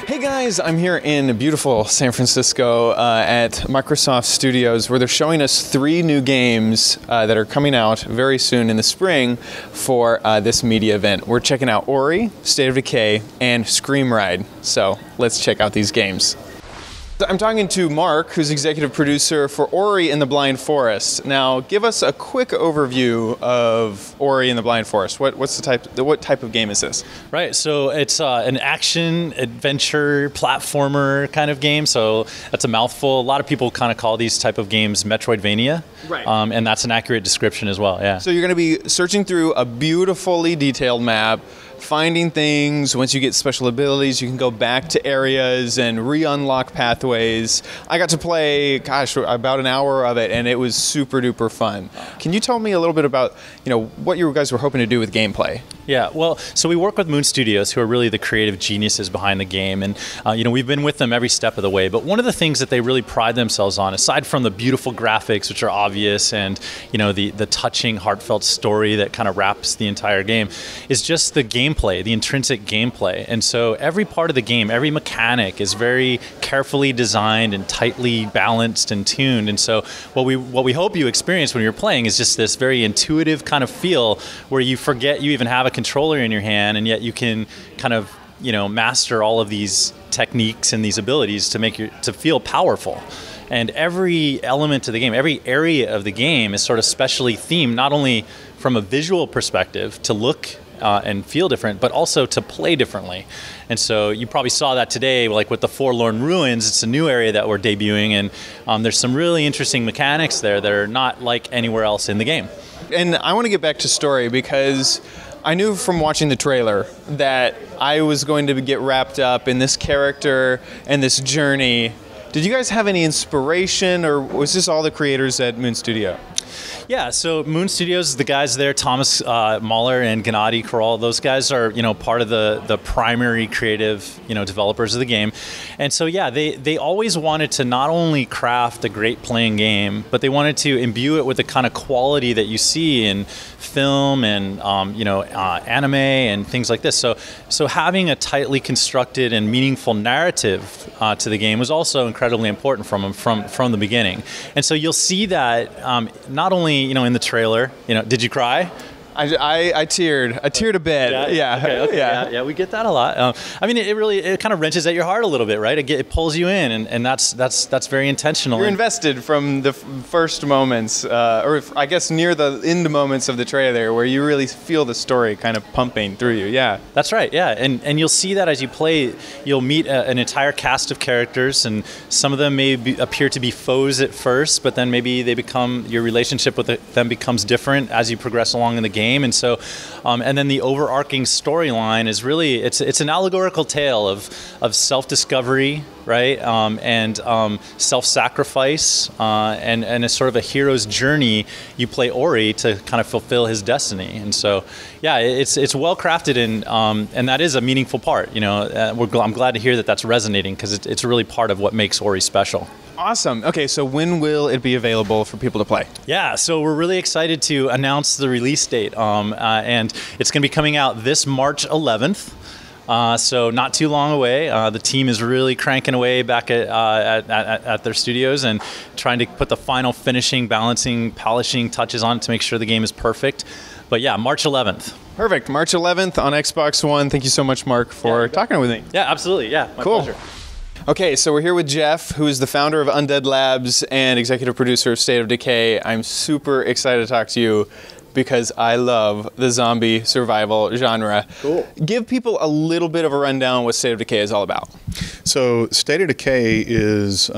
Hey guys, I'm here in beautiful San Francisco at Microsoft Studios where they're showing us 3 new games that are coming out very soon in the spring for this media event. We're checking out Ori, State of Decay, and Screamride. So let's check out these games. I'm talking to Mark, who's executive producer for Ori and the Blind Forest. Now, give us a quick overview of Ori and the Blind Forest. What type of game is this? Right, so it's an action, adventure, platformer kind of game. So that's a mouthful. A lot of people kind of call these type of games Metroidvania. Right. And that's an accurate description as well, yeah. So you're going to be searching through a beautifully detailed map, finding things. Once you get special abilities, you can go back to areas and re-unlock pathways. I got to play, gosh, about an hour of it, and it was super duper fun. Can you tell me a little bit about, what you guys were hoping to do with gameplay? Yeah, well, so we work with Moon Studios, who are really the creative geniuses behind the game, and we've been with them every step of the way. But one of the things that they really pride themselves on, aside from the beautiful graphics, which are obvious, and the touching, heartfelt story that kind of wraps the entire game, is just the gameplay, the intrinsic gameplay. And so every part of the game, every mechanic is very carefully designed and tightly balanced and tuned. And so what we hope you experience when you're playing is just this very intuitive kind of feel where you forget you even have a controller in your hand, and yet you can kind of master all of these techniques and these abilities to feel powerful. And every element of the game, every area of the game is sort of specially themed, not only from a visual perspective to look and feel different, but also to play differently. And so you probably saw that today, like with the Forlorn Ruins. It's a new area that we're debuting, and there's some really interesting mechanics there that are not like anywhere else in the game. And I want to get back to story because I knew from watching the trailer that I was going to get wrapped up in this character and this journey. Did you guys have any inspiration, or was this all the creators at Moon Studio? Yeah, so Moon Studios, the guys there, Thomas Mahler and Gennady Korol, those guys are part of the primary creative developers of the game. And so yeah, they always wanted to not only craft a great playing game, but they wanted to imbue it with the kind of quality that you see in film and anime and things like this. So having a tightly constructed and meaningful narrative to the game was also incredibly important from the beginning. And so you'll see that not only in the trailer. Did you cry? I teared. I teared a bit. Yeah. Okay. Yeah, we get that a lot. It kind of wrenches at your heart a little bit, right? It pulls you in, and that's very intentional. You're invested from the first moments, or I guess near the end moments of the trailer, where you really feel the story kind of pumping through you. Yeah. That's right. Yeah, and you'll see that as you play. You'll meet an entire cast of characters, and some of them may appear to be foes at first, but then maybe your relationship with them becomes different as you progress along in the game. And so, and then the overarching storyline is really it's an allegorical tale of self-discovery, right, and self-sacrifice, and a sort of a hero's journey. You play Ori to kind of fulfill his destiny, and so yeah, it's well crafted, and that is a meaningful part. I'm glad to hear that that's resonating because it's really part of what makes Ori special. Awesome. Okay, so when will it be available for people to play? Yeah, so we're really excited to announce the release date, and it's going to be coming out this March 11th. So not too long away. The team is really cranking away back at their studios and trying to put the final finishing, balancing, polishing touches on it to make sure the game is perfect. But yeah, March 11th. Perfect. March 11th on Xbox One. Thank you so much, Mark, for talking with me. Yeah, absolutely. Yeah, my pleasure. Okay, so we're here with Jeff, who is the founder of Undead Labs and executive producer of State of Decay. I'm super excited to talk to you because I love the zombie survival genre. Cool. Give people a little bit of a rundown what State of Decay is all about. So State of Decay is,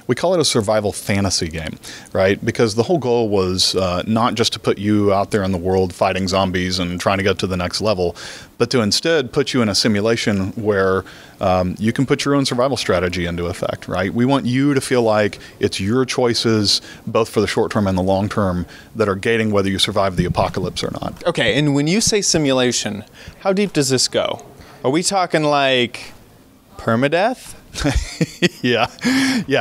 we call it a survival fantasy game, right? Because the whole goal was not just to put you out there in the world fighting zombies and trying to get to the next level, but to instead put you in a simulation where you can put your own survival strategy into effect, right? We want you to feel like it's your choices, both for the short term and the long term, that are gating whether you survive the apocalypse or not. Okay, and when you say simulation, how deep does this go? Are we talking like permadeath? Yeah,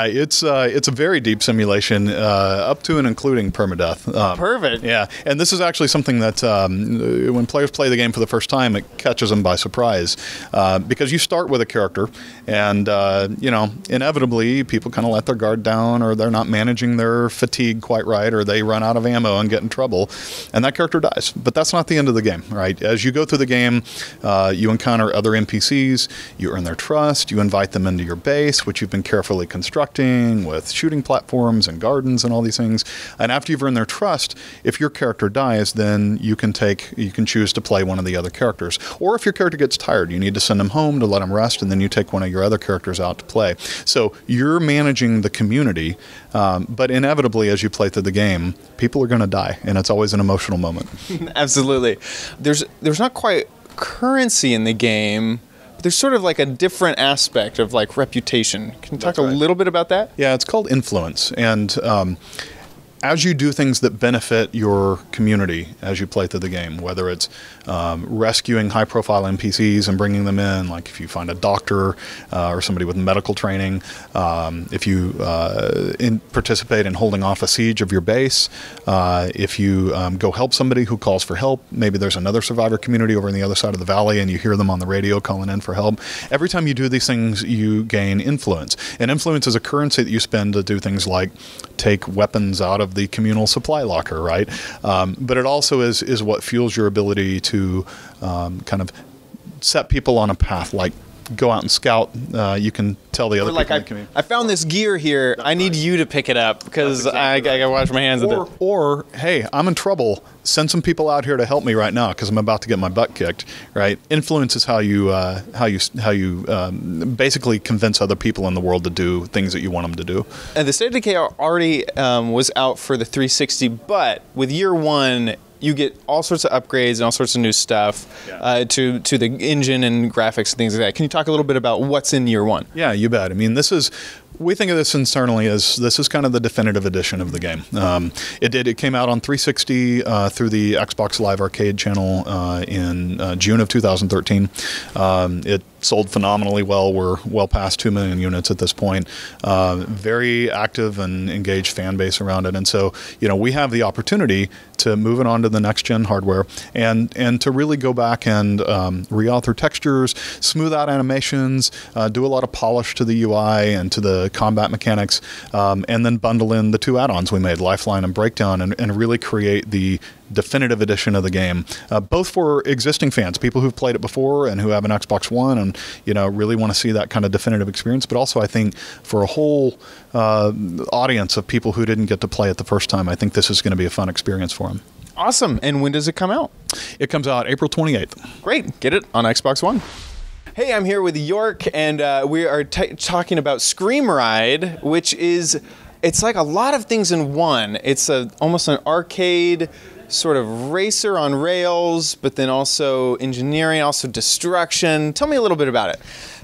it's a very deep simulation, up to and including permadeath. Perfect. Yeah, and this is actually something that when players play the game for the first time, it catches them by surprise, because you start with a character, and inevitably people kind of let their guard down, or they're not managing their fatigue quite right, or they run out of ammo and get in trouble, and that character dies. But that's not the end of the game, right? As you go through the game, you encounter other NPCs, you earn their trust, you invite them into your base, which you've been carefully constructing with shooting platforms and gardens and all these things. And after you've earned their trust, if your character dies, then you can choose to play one of the other characters. Or if your character gets tired, you need to send them home to let them rest, and then you take one of your other characters out to play. So you're managing the community, but inevitably, as you play through the game, people are going to die, and it's always an emotional moment. Absolutely. There's not quite currency in the game. There's sort of like a different aspect of like reputation. Can you talk a little bit about that? Yeah, it's called influence. And as you do things that benefit your community as you play through the game, whether it's rescuing high-profile NPCs and bringing them in, like if you find a doctor or somebody with medical training, if you participate in holding off a siege of your base, if you go help somebody who calls for help, maybe there's another survivor community over on the other side of the valley and you hear them on the radio calling in for help. Every time you do these things, you gain influence. And influence is a currency that you spend to do things like take weapons out of the communal supply locker, right? But it also is what fuels your ability to kind of set people on a path, like go out and scout. You can tell the other people in the community. I found this gear here. I need you to pick it up because I got to wash my hands of it. Or, hey, I'm in trouble. Send some people out here to help me right now because I'm about to get my butt kicked. Right? Influence is how you basically convince other people in the world to do things that you want them to do. And the State of Decay already was out for the 360, but with year one, you get all sorts of upgrades and all sorts of new stuff to the engine and graphics and things like that. Can you talk a little bit about what's in year one? Yeah, you bet. I mean, we think of this internally as this is kind of the definitive edition of the game. It came out on 360 through the Xbox Live Arcade channel in June of 2013. It sold phenomenally well. We're well past 2 million units at this point. Very active and engaged fan base around it. And so, we have the opportunity to move it on to the next gen hardware and to really go back and reauthor textures, smooth out animations, do a lot of polish to the UI and to the combat mechanics, and then bundle in the two add-ons we made, Lifeline and Breakdown, and really create the definitive edition of the game, both for existing fans, people who've played it before and who have an Xbox One and really want to see that kind of definitive experience, but also I think for a whole audience of people who didn't get to play it the first time, I think this is going to be a fun experience for them. Awesome. And when does it come out? It comes out April 28th. Great. Get it on Xbox One. Hey, I'm here with York, and we are talking about Screamride, which it's like a lot of things in one. It's almost an arcade sort of racer on rails, but then also engineering, also destruction. Tell me a little bit about it.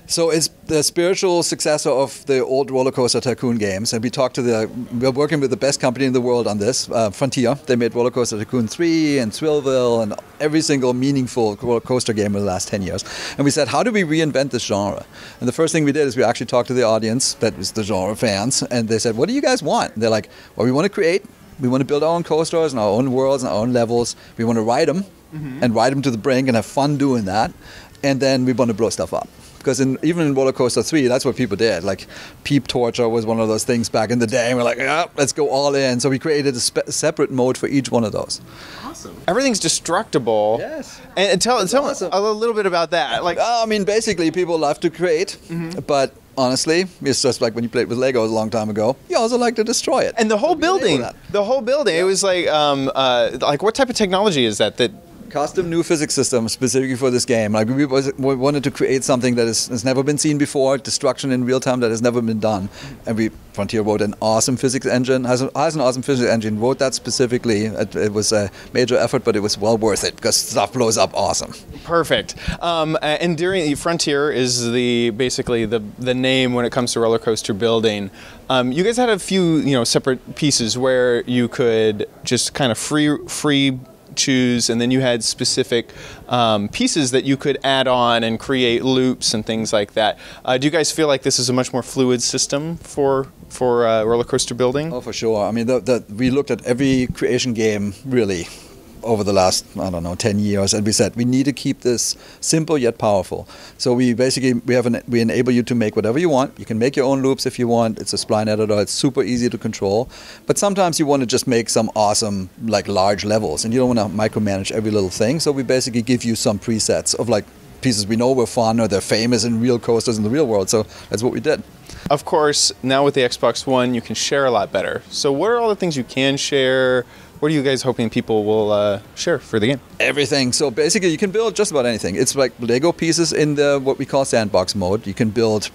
So it's the spiritual successor of the old Roller Coaster Tycoon games, and we're working with the best company in the world on this, Frontier. They made Roller Coaster Tycoon 3 and Thrillville and every single meaningful roller coaster game in the last 10 years. And we said, how do we reinvent this genre? And the first thing we did is we actually talked to the audience, that was the genre fans, and they said, what do you guys want? And they're like, well, we want to create, we want to build our own coasters and our own worlds and our own levels. We want to ride them and ride them to the brink and have fun doing that. And then we want to blow stuff up. Because even in Roller Coaster 3, that's what people did. Like, peep torture was one of those things back in the day. And we're like, let's go all in. So we created a separate mode for each one of those. Awesome. Everything's destructible. Yes. And tell us a little bit about that. Like, basically, people love to create, but honestly, it's just like when you played with Legos a long time ago. You also like to destroy it. And the whole building, it was like what type of technology is that? Custom new physics system specifically for this game. Like we wanted to create something that has never been seen before, destruction in real time that has never been done. And Frontier wrote an awesome physics engine, has an awesome physics engine, wrote that specifically. It was a major effort, but it was well worth it because stuff blows up awesome. Perfect. And during Frontier is basically the name when it comes to roller coaster building. You guys had a few separate pieces where you could just kind of free choose, and then you had specific pieces that you could add on and create loops and things like that. Do you guys feel like this is a much more fluid system for roller coaster building? Oh, for sure. I mean, we looked at every creation game really over the last, I don't know, 10 years, and we said we need to keep this simple yet powerful. So we enable you to make whatever you want. You can make your own loops if you want. It's a spline editor. It's super easy to control. But sometimes you want to just make some awesome, like, large levels, and you don't want to micromanage every little thing. So we basically give you some presets of, like, pieces we know were fun or they're famous in real coasters in the real world. So that's what we did. Of course, now with the Xbox One, you can share a lot better. So what are all the things you can share? What are you guys hoping people will share for the game? Everything. So basically, you can build just about anything. It's like Lego pieces in the what we call sandbox mode. You can build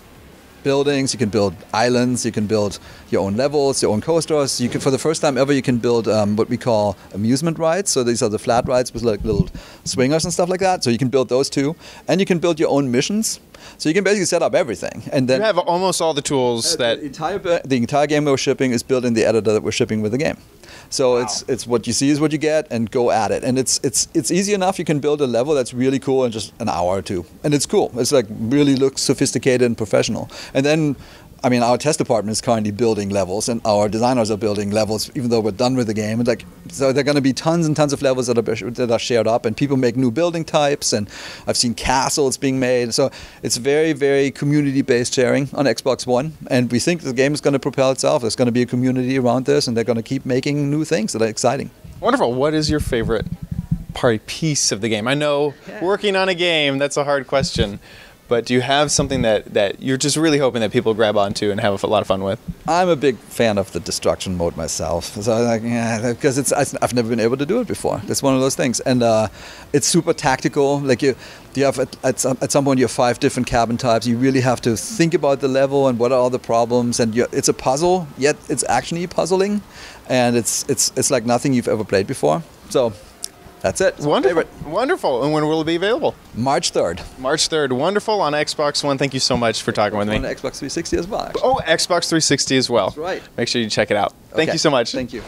buildings, you can build islands, you can build your own levels, your own coasters. You can, for the first time ever, you can build what we call amusement rides. So these are the flat rides with like little swingers and stuff like that. So you can build those too, and you can build your own missions. So you can basically set up everything, and then you have almost all the tools that the entire game we're shipping is built in the editor that we're shipping with the game. So wow. It's what you see is what you get, and go at it. And it's easy enough. You can build a level that's really cool in just an hour or two, and it's cool. It's like really looks sophisticated and professional. And then, I mean, our test department is currently building levels, and our designers are building levels, even though we're done with the game. And like, so there are going to be tons and tons of levels that are shared up, and people make new building types, and I've seen castles being made. So it's very, very community-based sharing on Xbox One, and we think the game is going to propel itself. There's going to be a community around this, and they're going to keep making new things that are exciting. Wonderful. What is your favorite piece of the game? I know working on a game, that's a hard question. But do you have something that you're just really hoping that people grab onto and have a lot of fun with? I'm a big fan of the destruction mode myself. So I'm like, yeah, because I've never been able to do it before. It's one of those things, and it's super tactical. Like you have at some point you have 5 different cabin types. You really have to think about the level and what are all the problems. And it's a puzzle, yet it's actually puzzling, and it's like nothing you've ever played before. So. That's it. Wonderful. Wonderful. And when will it be available? March 3rd. March 3rd. Wonderful. On Xbox One. Thank you so much for talking with me. On Xbox 360 as well, actually. Oh, Xbox 360 as well. That's right. Make sure you check it out. Thank you so much. Thank you.